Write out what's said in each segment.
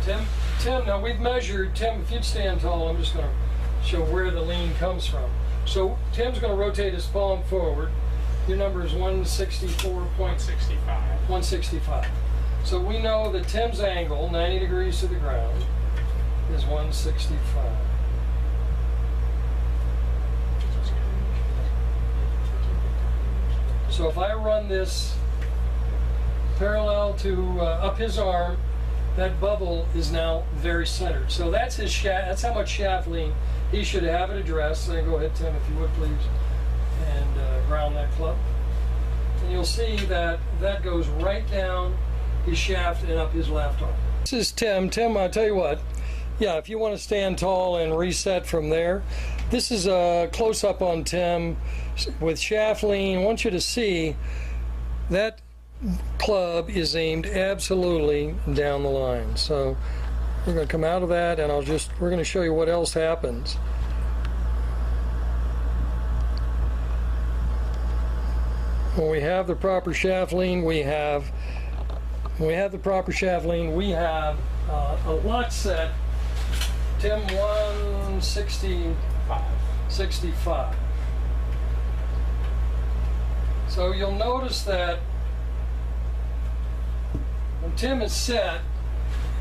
Tim, now we've measured, Tim, if you'd stand tall, I'm just going to show where the lean comes from. So Tim's going to rotate his palm forward. Your number is 164. 165. So we know that Tim's angle, 90 degrees to the ground, is 165. So if I run this parallel to up his arm, that bubble is now very centered. So that's his shaft. That's how much shaft lean he should have at address. So go ahead, Tim, if you would please, and ground that club. And you'll see that that goes right down his shaft and up his left arm. This is Tim. Tim, I'll tell you what. Yeah, if you want to stand tall and reset from there, this is a close-up on Tim with shaft lean. I want you to see that club is aimed absolutely down the line. So we're going to come out of that, and we're going to show you what else happens. When we have the proper shaft lean, we have a lot set. Tim, 165. So you'll notice that when Tim is set,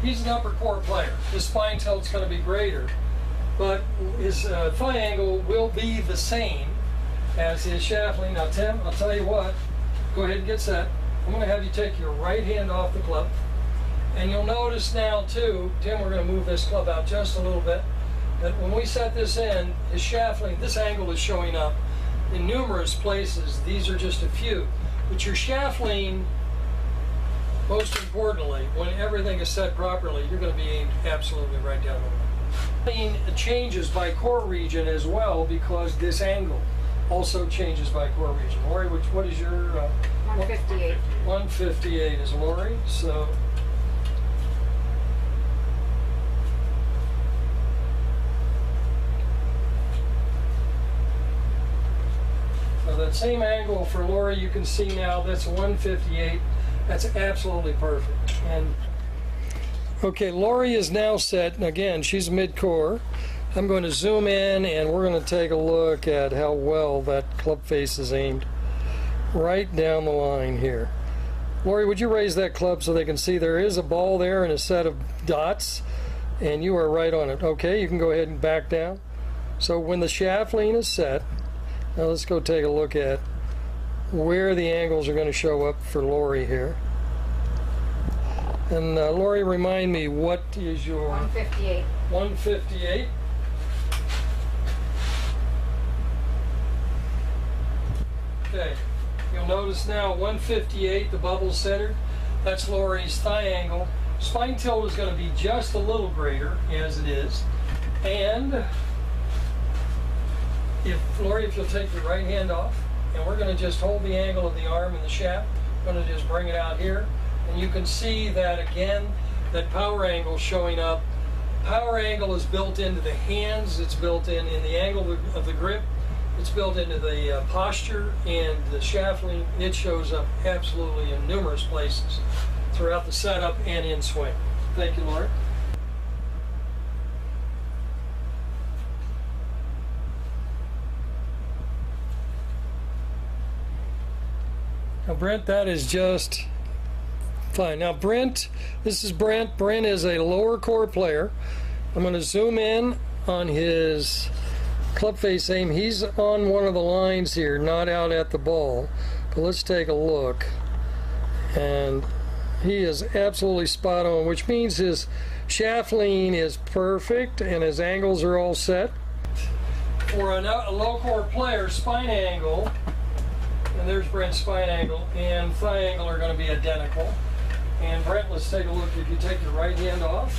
he's an upper core player. His spine tilt's going to be greater, but his thigh angle will be the same as his shaft lean. Now, Tim, I'll tell you what. Go ahead and get set. I'm going to have you take your right hand off the club. And you'll notice now, too, Tim, we're going to move this club out just a little bit, that when we set this in, his shaft lean, this angle is showing up in numerous places. These are just a few. But your shaft lean, most importantly, when everything is set properly, you're going to be aimed absolutely right down the line. Lean changes by core region as well, because this angle also changes by core region. Laurie, what is your... 158. 158 is Laurie, so... So that same angle for Laurie, you can see now, that's 158. That's absolutely perfect. And okay, Laurie is now set, and again, she's mid-core. I'm going to zoom in, and we're going to take a look at how well that club face is aimed right down the line here. Laurie, would you raise that club so they can see there is a ball there and a set of dots, and you are right on it. Okay, you can go ahead and back down. So when the shaft lean is set, now let's go take a look at where the angles are going to show up for Laurie here. And Laurie, remind me, what is your... 158. 158. Okay, you'll notice now 158, the bubble's centered. That's Laurie's thigh angle. Spine tilt is going to be just a little greater, as it is. And Laurie, if you'll take your right hand off, and we're going to just hold the angle of the arm and the shaft. I'm going to just bring it out here. And you can see that, again, that power angle showing up. Power angle is built into the hands. It's built in the angle of the grip. It's built into the posture and the shaft lean. It shows up absolutely in numerous places throughout the setup and in swing. Thank you, Laurie. Now, Brent, that is just fine. Now, Brent, this is Brent. Brent is a lower core player. I'm going to zoom in on his club face aim. He's on one of the lines here, not out at the ball. But let's take a look. And he is absolutely spot on, which means his shaft lean is perfect and his angles are all set. For a low core player, spine angle, and there's Brent's spine angle, and thigh angle are going to be identical. And Brent, let's take a look. If you take your right hand off,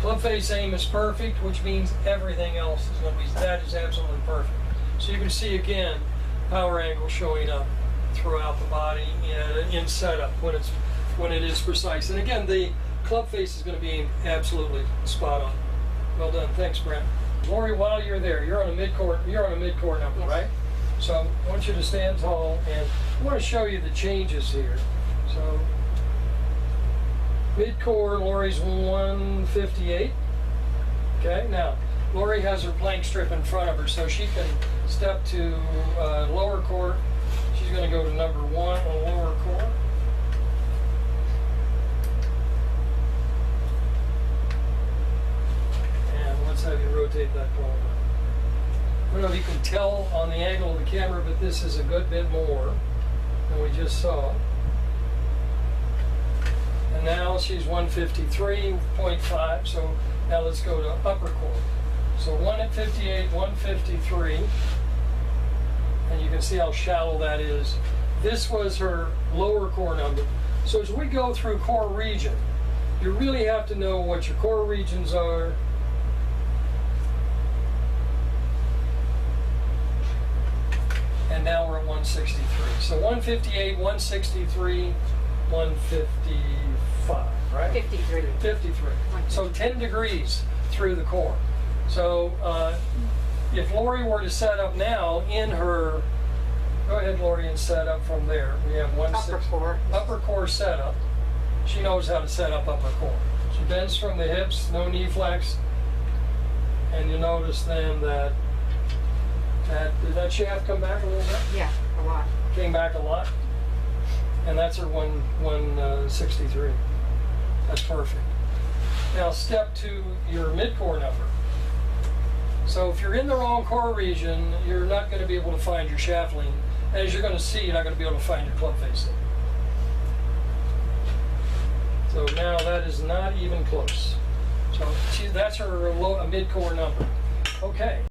club face aim is perfect, which means everything else is going to be, that is absolutely perfect. So you can see again, power angle showing up throughout the body in setup when it is precise. And again, the club face is going to be absolutely spot on. Well done. Thanks, Brent. Laurie, while you're there, you're on a mid-court number, yes. Right? So I want you to stand tall, and I want to show you the changes here. So Mid-core, Laurie's 158. Okay, now, Laurie has her plank strip in front of her, so she can step to lower core. She's going to go to number 1 on lower core. And let's have you rotate that column. I don't know if you can tell on the angle of the camera, but this is a good bit more than we just saw. And now she's 153.5, so now let's go to upper core. So 1 at 58, 153, and you can see how shallow that is. This was her lower core number. So as we go through core region, you really have to know what your core regions are. And now we're at 163. So 158, 163, 155, right? 53. 53. So 10 degrees through the core. So if Laurie were to set up now in her, go ahead, Laurie, and set up from there. We have Upper core. upper core setup. She knows how to set up upper core. She bends from the hips, no knee flex, and you notice then that did that shaft come back a little bit? Yeah, a lot. Came back a lot, and that's her 163. That's perfect. Now step to your mid-core number. So if you're in the wrong core region, you're not going to be able to find your shaft lean. As you're going to see, you're not going to be able to find your club face lean. So now that is not even close. So that's her mid-core number. Okay.